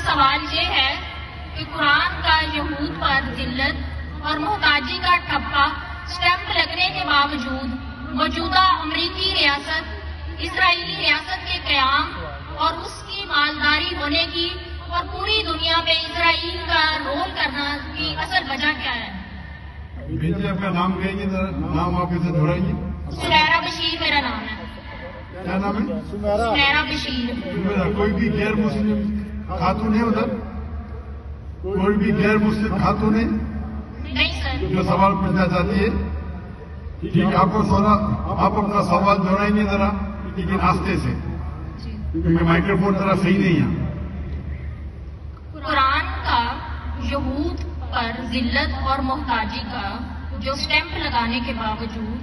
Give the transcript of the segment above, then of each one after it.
سوال یہ ہے کہ قرآن کا یہود پر ذلت اور محتاجی کا ٹھپا سٹیمپ لگنے کے باوجود موجودہ امریکی ریاست اسرائیلی ریاست کے قیام اور اس کی مالداری ہونے کی اور پوری دنیا میں اسرائیل کا رول کرنا کی اصل وجہ کیا ہے؟ بیٹی آپ کا نام کہیں گے ذرا، نام آپ کے ساتھ دہرائیے۔ سمیرہ بشیر میرا نام ہے۔ کیا نام ہے؟ سمیرہ بشیر۔ کوئی بھی غیر مسلم خاتون ہے ادھر؟ کوئی بھی غیر مسلم خاتون ہے نہیں سر۔ جو سوال پوچھنا چاہتی ہے؟ ٹھیک ہے، آپ اپنا سوال دہرائیں گے ذرا، لیکن آہستہ سے، کیونکہ مائکرو فون ذرا صحیح نہیں ہے۔ قرآن کا یہود پر ذلت اور محتاجی کا جو سٹیمپ لگانے کے باوجود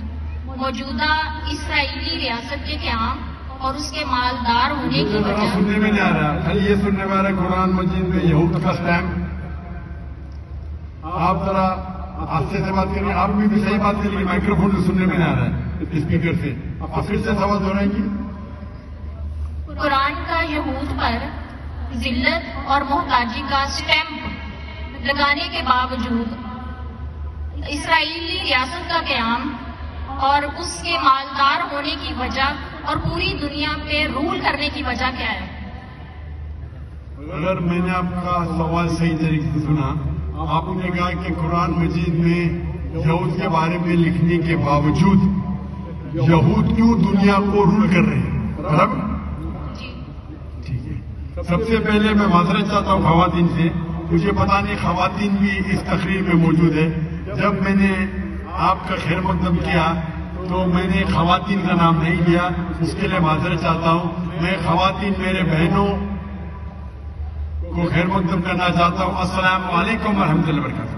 موجودہ اسرائیلی ریاست کے قیام اور اس کے مالدار ہونے کی وجہ سننے میں نہیں آ رہا، خالی یہ سننے میں آ رہا ہے قرآن مجید میں یہود کا سٹیمپ۔ آپ ذرا آہستہ سے بات کریں، آپ بھی صحیح بات کریں، مائکرو فون سے سننے میں نہیں آ رہا ہے اسپیکر سے۔ آپ پھر سے سوال دہرائیں گی؟ قرآن کا یہود پر ذلت اور محتاجی کا سٹیمپ لگانے کے باوجود اسرائیلی ریاست کا قیام اور اس کے مالدار ہونے کی وجہ اور پوری دنیا پہ رول کرنے کی وجہ کیا ہے؟ اگر میں نے آپ کا سوال صحیح طریقے سے سنا، آپ نے کہا کہ قرآن مجید میں یہود کے بارے میں لکھنے کے باوجود یہود کیوں دنیا کو رول کر رہے ہیں، برابر؟ ٹھیک ہے، سب سے پہلے میں معذرت چاہتا ہوں خواتین سے، مجھے پتا نہیں خواتین بھی اس تقریر میں موجود ہے۔ جب میں نے آپ کا خیر مقدم کیا تو میں نے خواتین کا نام نہیں لیا، اس کے لیے معذرت چاہتا ہوں۔ میں خواتین میرے بہنوں کو خیر مقدم کرنا چاہتا ہوں۔ السلام علیکم ورحمۃ اللہ وبرکاتہ۔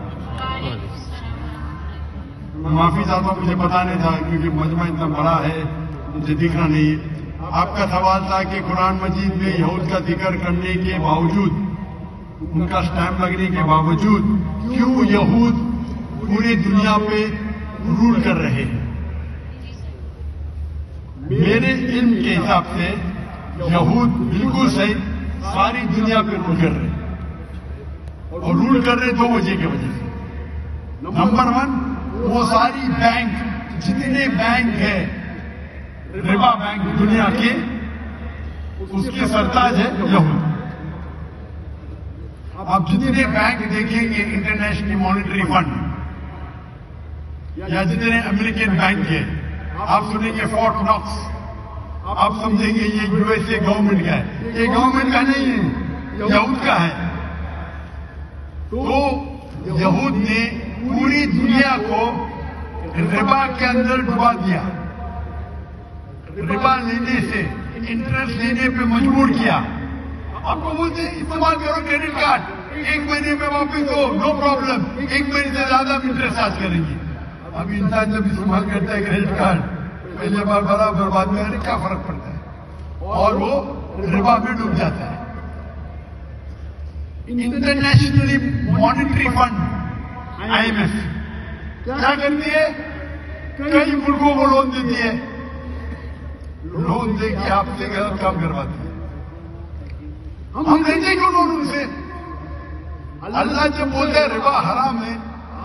میں معافی چاہتا ہوں، مجھے پتا نہیں تھا کیونکہ مجمع اتنا بڑا ہے، مجھے دکھنا نہیں ہے۔ آپ کا سوال تھا کہ قرآن مجید میں یہود کا ذکر کرنے کے باوجود، ان کا سٹیمپ لگنے کے باوجود کیوں یہود پوری دنیا پہ رول کر رہے ہیں؟ میرے علم کے حساب سے یہود بالکل صحیح ساری دنیا پہ رول کر رہے ہیں، اور رول کر رہے دو وجہ کی وجہ سے۔ نمبر 1، وہ ساری بینک، جتنے بینک ہے ربا بینک دنیا کے، اس کے سرتاج ہے یہود۔ آپ جتنے بینک دیکھیں گے، انٹرنیشنل مانیٹری فنڈ یا جتنے امریکن بینک ہے، آپ سنیں گے فورٹ ناکس، آپ سمجھیں گے یہ یو ایس اے گورنمنٹ کا ہے۔ یہ گورنمنٹ کا نہیں ہے، یہود کا ہے۔ تو یہود نے پوری دنیا کو ربا کے اندر ڈبا دیا، ربا لینے سے، انٹرسٹ لینے پہ مجبور کیا۔ آپ کو بولتے استعمال کرو کریڈٹ کارڈ، 1 مہینے میں واپس دو، نو پرابلم، 1 مہینے سے زیادہ انٹرسٹ چارج کریں گے۔ ابھی انسان جب استعمال کرتا ہے کریڈٹ کارڈ، پہلے بار برابر بعد میں کیا فرق پڑتا ہے، اور وہ ربا میں ڈوب جاتا ہے۔ انٹرنیشنل مانیٹری فنڈ IMF کیا کرتی ہے؟ کئی ملکوں کو لون دیتی ہے، لون دے کے آپ سے غلط کام کرواتی ہے۔ ہم لیتے کیوں لون ان سے؟ اللہ جب بولتے ہیں ربا حرام ہے،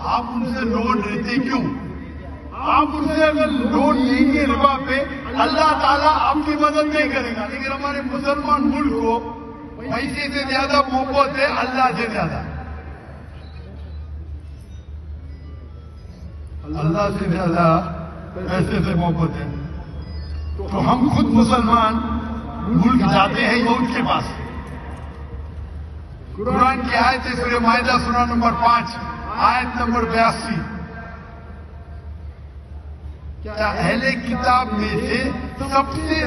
آپ ان سے لون لیتے کیوں؟ آپ ان سے اگر لون لیں گے ربا پہ، اللہ تعالیٰ آپ کی مدد نہیں کرے گا۔ لیکن ہمارے مسلمان ملک کو پیسے سے زیادہ محبت ہے اللہ سے زیادہ، اللہ سے زیادہ پیسے سے محبت ہے۔ تو ہم خود مسلمان ملک جاتے ہیں یہود کے پاس۔ قرآن کی آیت ہے سورہ مائدہ سورہ نمبر 5 آیت نمبر 82۔ کیا اہل کتاب میں سے سب سے